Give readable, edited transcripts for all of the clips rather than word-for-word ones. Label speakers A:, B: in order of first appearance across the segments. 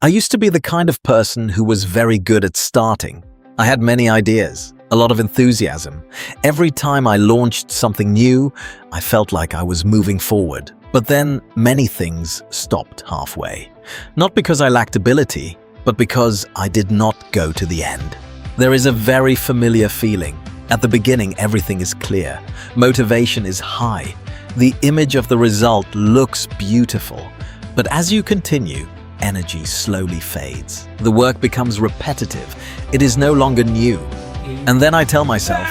A: I used to be the kind of person who was very good at starting. I had many ideas, a lot of enthusiasm. Every time I launched something new, I felt like I was moving forward. But then many things stopped halfway. Not because I lacked ability, but because I did not go to the end. There is a very familiar feeling. At the beginning, everything is clear. Motivation is high. The image of the result looks beautiful. But as you continue, energy slowly fades. The work becomes repetitive. It is no longer new. And then I tell myself,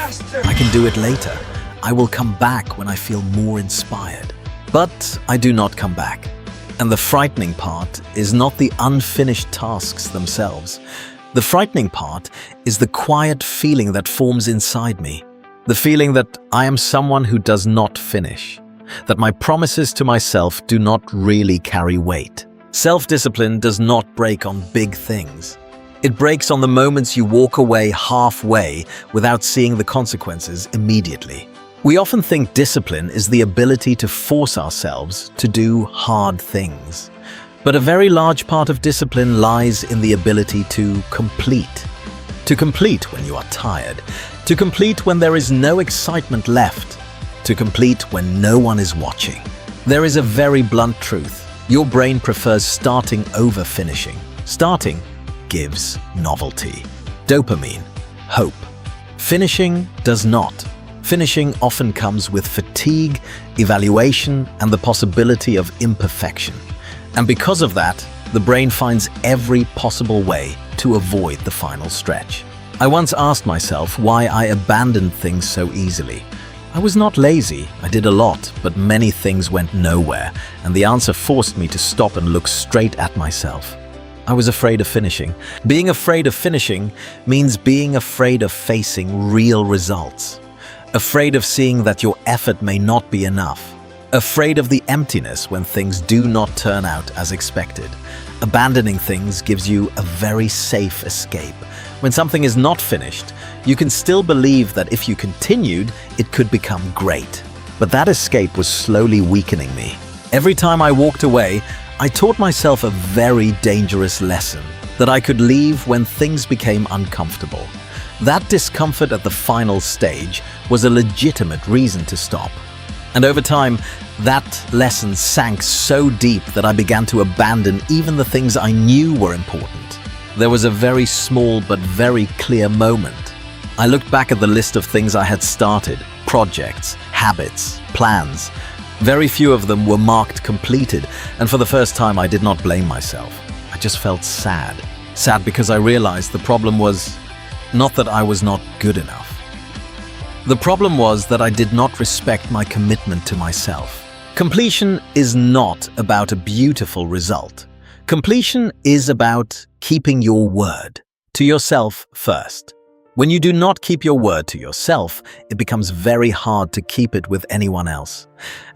A: I can do it later. I will come back when I feel more inspired. But I do not come back. And the frightening part is not the unfinished tasks themselves. The frightening part is the quiet feeling that forms inside me. The feeling that I am someone who does not finish. That my promises to myself do not really carry weight. Self-discipline does not break on big things. It breaks on the moments you walk away halfway without seeing the consequences immediately. We often think discipline is the ability to force ourselves to do hard things. But a very large part of discipline lies in the ability to complete. To complete when you are tired. To complete when there is no excitement left. To complete when no one is watching. There is a very blunt truth. Your brain prefers starting over finishing. Starting gives novelty, dopamine, hope. Finishing does not. Finishing often comes with fatigue, evaluation, and the possibility of imperfection. And because of that, the brain finds every possible way to avoid the final stretch. I once asked myself why I abandoned things so easily. I was not lazy, I did a lot, but many things went nowhere, and the answer forced me to stop and look straight at myself. I was afraid of finishing. Being afraid of finishing means being afraid of facing real results. Afraid of seeing that your effort may not be enough. Afraid of the emptiness when things do not turn out as expected. Abandoning things gives you a very safe escape. When something is not finished, you can still believe that if you continued, it could become great. But that escape was slowly weakening me. Every time I walked away, I taught myself a very dangerous lesson, that I could leave when things became uncomfortable. That discomfort at the final stage was a legitimate reason to stop. And over time, that lesson sank so deep that I began to abandon even the things I knew were important. There was a very small but very clear moment. I looked back at the list of things I had started, projects, habits, plans. Very few of them were marked completed, and for the first time I did not blame myself. I just felt sad. Sad because I realized the problem was not that I was not good enough. The problem was that I did not respect my commitment to myself. Completion is not about a beautiful result. Completion is about keeping your word to yourself first. When you do not keep your word to yourself, it becomes very hard to keep it with anyone else.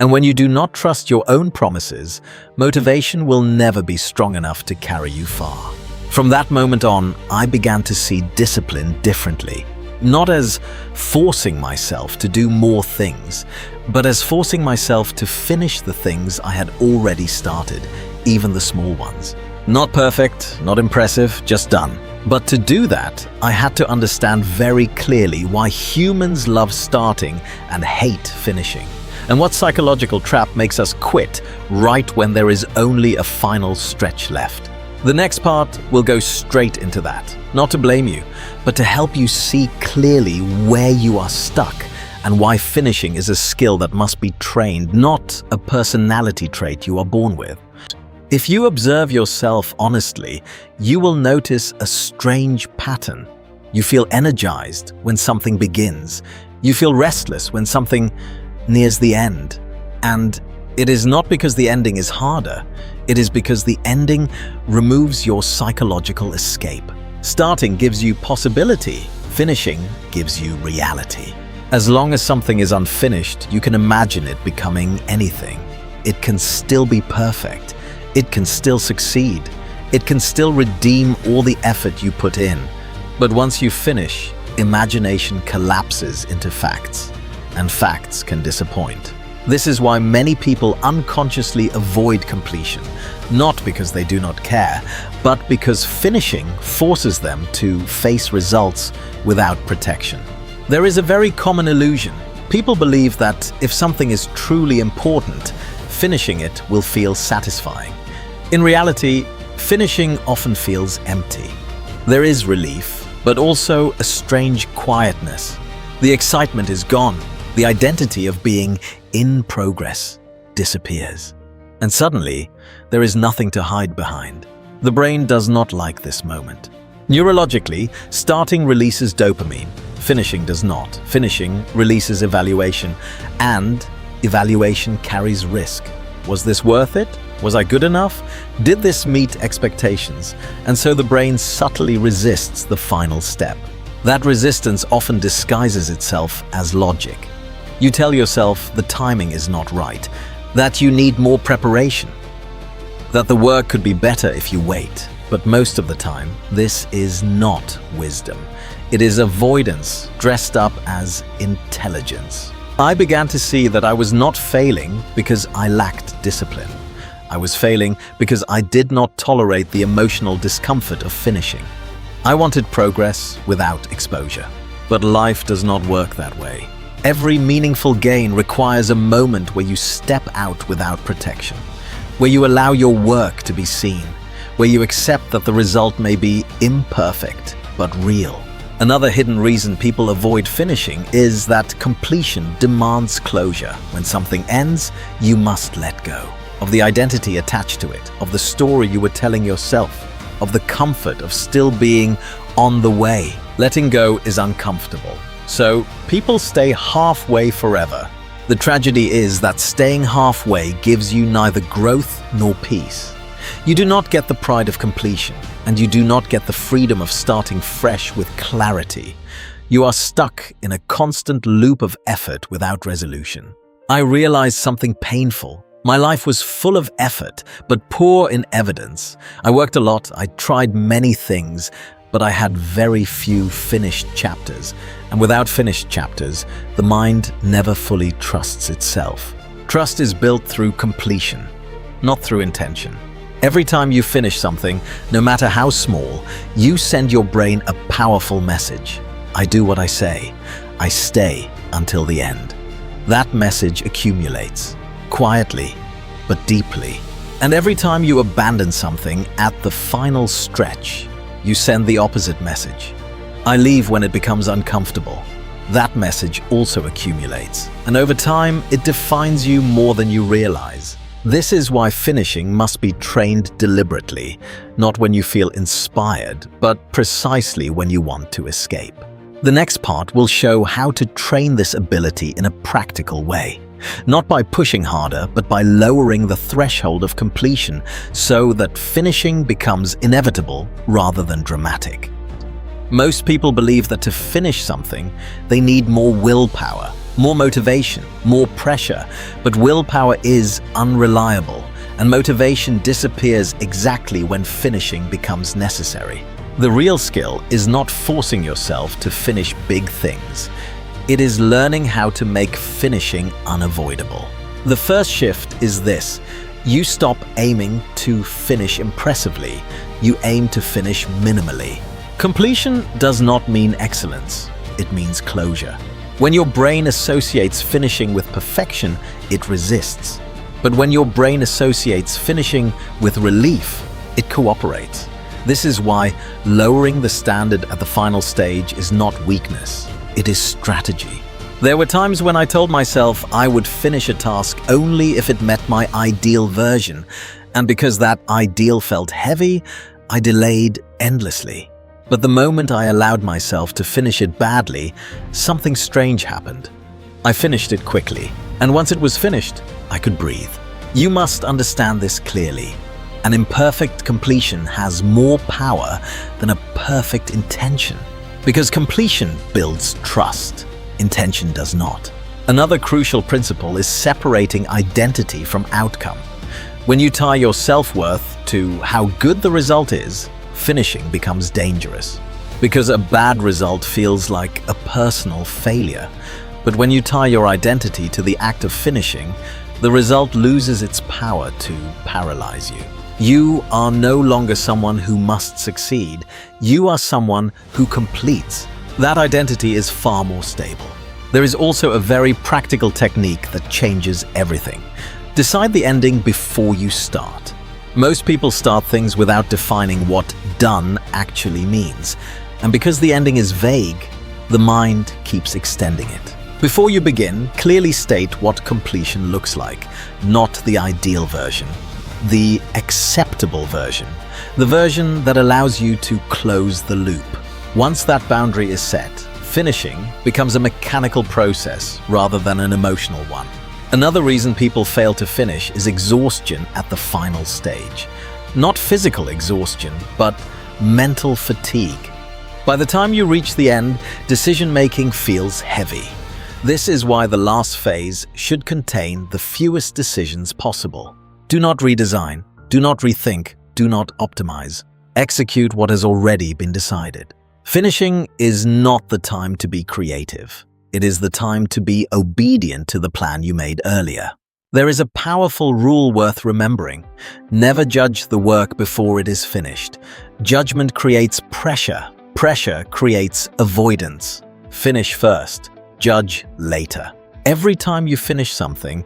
A: And when you do not trust your own promises, motivation will never be strong enough to carry you far. From that moment on, I began to see discipline differently. Not as forcing myself to do more things, but as forcing myself to finish the things I had already started, even the small ones. Not perfect, not impressive, just done. But to do that, I had to understand very clearly why humans love starting and hate finishing, and what psychological trap makes us quit right when there is only a final stretch left. The next part will go straight into that, not to blame you, but to help you see clearly where you are stuck and why finishing is a skill that must be trained, not a personality trait you are born with. If you observe yourself honestly, you will notice a strange pattern. You feel energized when something begins. You feel restless when something nears the end. And it is not because the ending is harder. It is because the ending removes your psychological escape. Starting gives you possibility. Finishing gives you reality. As long as something is unfinished, you can imagine it becoming anything. It can still be perfect. It can still succeed. It can still redeem all the effort you put in. But once you finish, imagination collapses into facts, and facts can disappoint. This is why many people unconsciously avoid completion, not because they do not care, but because finishing forces them to face results without protection. There is a very common illusion. People believe that if something is truly important, finishing it will feel satisfying. In reality, finishing often feels empty. There is relief, but also a strange quietness. The excitement is gone. The identity of being in progress disappears. And suddenly, there is nothing to hide behind. The brain does not like this moment. Neurologically, starting releases dopamine. Finishing does not. Finishing releases evaluation, and evaluation carries risk. Was this worth it? Was I good enough? Did this meet expectations? And so the brain subtly resists the final step. That resistance often disguises itself as logic. You tell yourself the timing is not right, that you need more preparation, that the work could be better if you wait. But most of the time, this is not wisdom. It is avoidance dressed up as intelligence. I began to see that I was not failing because I lacked discipline. I was failing because I did not tolerate the emotional discomfort of finishing. I wanted progress without exposure. But life does not work that way. Every meaningful gain requires a moment where you step out without protection, where you allow your work to be seen, where you accept that the result may be imperfect but real. Another hidden reason people avoid finishing is that completion demands closure. When something ends, you must let go of the identity attached to it, of the story you were telling yourself, of the comfort of still being on the way. Letting go is uncomfortable. So people stay halfway forever. The tragedy is that staying halfway gives you neither growth nor peace. You do not get the pride of completion, and you do not get the freedom of starting fresh with clarity. You are stuck in a constant loop of effort without resolution. I realized something painful. My life was full of effort, but poor in evidence. I worked a lot, I tried many things, but I had very few finished chapters. And without finished chapters, the mind never fully trusts itself. Trust is built through completion, not through intention. Every time you finish something, no matter how small, you send your brain a powerful message. I do what I say. I stay until the end. That message accumulates, quietly but deeply. And every time you abandon something at the final stretch, you send the opposite message. I leave when it becomes uncomfortable. That message also accumulates, and over time, it defines you more than you realize. This is why finishing must be trained deliberately, not when you feel inspired, but precisely when you want to escape. The next part will show how to train this ability in a practical way. Not by pushing harder, but by lowering the threshold of completion so that finishing becomes inevitable rather than dramatic. Most people believe that to finish something, they need more willpower, more motivation, more pressure, but willpower is unreliable, and motivation disappears exactly when finishing becomes necessary. The real skill is not forcing yourself to finish big things. It is learning how to make finishing unavoidable. The first shift is this: you stop aiming to finish impressively, you aim to finish minimally. Completion does not mean excellence, it means closure. When your brain associates finishing with perfection, it resists. But when your brain associates finishing with relief, it cooperates. This is why lowering the standard at the final stage is not weakness. It is strategy. There were times when I told myself I would finish a task only if it met my ideal version, and because that ideal felt heavy, I delayed endlessly. But the moment I allowed myself to finish it badly, something strange happened. I finished it quickly, and once it was finished, I could breathe. You must understand this clearly. An imperfect completion has more power than a perfect intention. Because completion builds trust, intention does not. Another crucial principle is separating identity from outcome. When you tie your self-worth to how good the result is, finishing becomes dangerous. Because a bad result feels like a personal failure. But when you tie your identity to the act of finishing, the result loses its power to paralyze you. You are no longer someone who must succeed. You are someone who completes. That identity is far more stable. There is also a very practical technique that changes everything. Decide the ending before you start. Most people start things without defining what done actually means. And because the ending is vague, the mind keeps extending it. Before you begin, clearly state what completion looks like, not the ideal version. The acceptable version, the version that allows you to close the loop. Once that boundary is set, finishing becomes a mechanical process rather than an emotional one. Another reason people fail to finish is exhaustion at the final stage. Not physical exhaustion, but mental fatigue. By the time you reach the end, decision-making feels heavy. This is why the last phase should contain the fewest decisions possible. Do not redesign, do not rethink, do not optimize. Execute what has already been decided. Finishing is not the time to be creative. It is the time to be obedient to the plan you made earlier. There is a powerful rule worth remembering. Never judge the work before it is finished. Judgment creates pressure. Pressure creates avoidance. Finish first, judge later. Every time you finish something,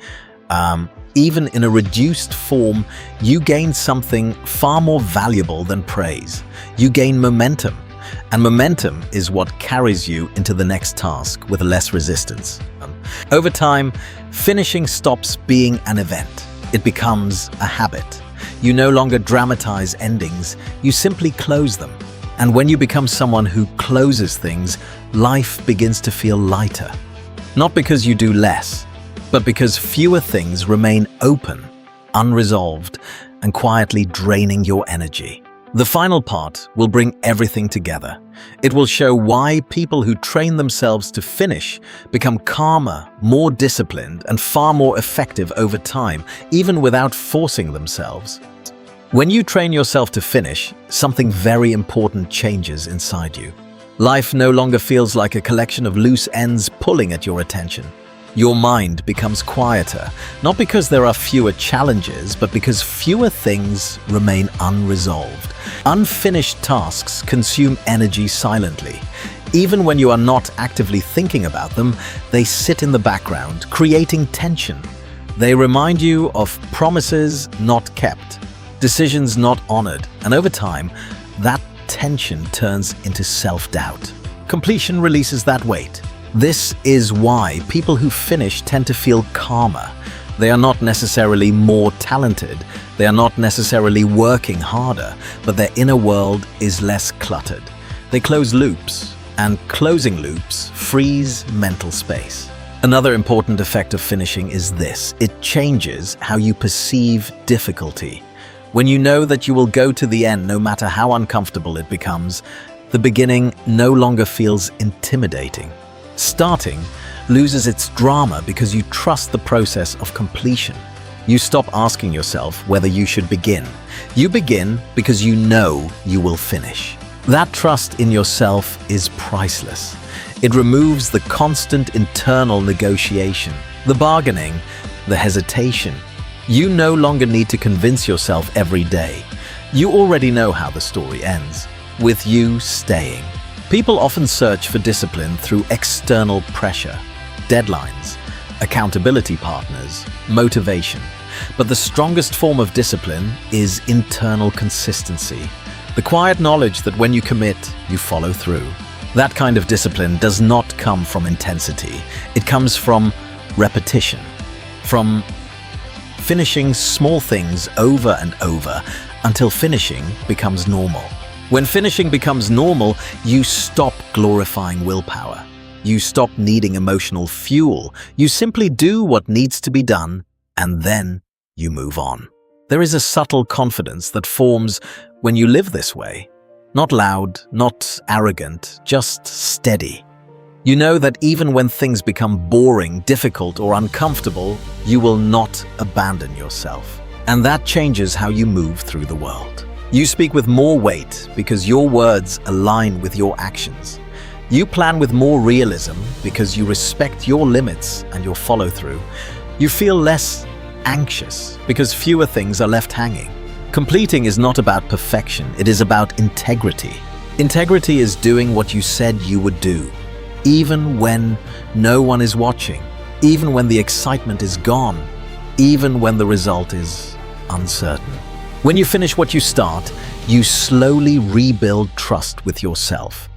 A: even in a reduced form, you gain something far more valuable than praise. You gain momentum, and momentum is what carries you into the next task with less resistance. Over time, finishing stops being an event. It becomes a habit. You no longer dramatize endings, you simply close them. And when you become someone who closes things, life begins to feel lighter. Not because you do less, but because fewer things remain open, unresolved, and quietly draining your energy. The final part will bring everything together. It will show why people who train themselves to finish become calmer, more disciplined, and far more effective over time, even without forcing themselves. When you train yourself to finish, something very important changes inside you. Life no longer feels like a collection of loose ends pulling at your attention. Your mind becomes quieter, not because there are fewer challenges, but because fewer things remain unresolved. Unfinished tasks consume energy silently. Even when you are not actively thinking about them, they sit in the background, creating tension. They remind you of promises not kept, decisions not honored, and over time, that tension turns into self-doubt. Completion releases that weight. This is why people who finish tend to feel calmer. They are not necessarily more talented, they are not necessarily working harder, but their inner world is less cluttered. They close loops, and closing loops frees mental space. Another important effect of finishing is this: it changes how you perceive difficulty. When you know that you will go to the end no matter how uncomfortable it becomes, the beginning no longer feels intimidating. Starting loses its drama because you trust the process of completion. You stop asking yourself whether you should begin. You begin because you know you will finish. That trust in yourself is priceless. It removes the constant internal negotiation, the bargaining, the hesitation. You no longer need to convince yourself every day. You already know how the story ends, with you staying. People often search for discipline through external pressure, deadlines, accountability partners, motivation. But the strongest form of discipline is internal consistency. The quiet knowledge that when you commit, you follow through. That kind of discipline does not come from intensity. It comes from repetition, from finishing small things over and over until finishing becomes normal. When finishing becomes normal, you stop glorifying willpower. You stop needing emotional fuel. You simply do what needs to be done, and then you move on. There is a subtle confidence that forms when you live this way. Not loud, not arrogant, just steady. You know that even when things become boring, difficult, or uncomfortable, you will not abandon yourself. And that changes how you move through the world. You speak with more weight because your words align with your actions. You plan with more realism because you respect your limits and your follow-through. You feel less anxious because fewer things are left hanging. Completing is not about perfection, it is about integrity. Integrity is doing what you said you would do, even when no one is watching, even when the excitement is gone, even when the result is uncertain. When you finish what you start, you slowly rebuild trust with yourself.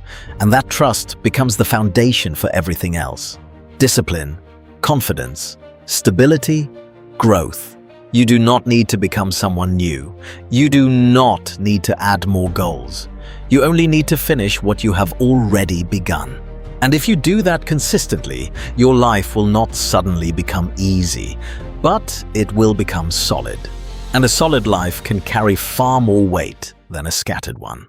A: And that trust becomes the foundation for everything else. Discipline, confidence, stability, growth. You do not need to become someone new. You do not need to add more goals. You only need to finish what you have already begun. And if you do that consistently, your life will not suddenly become easy, but it will become solid. And a solid life can carry far more weight than a scattered one.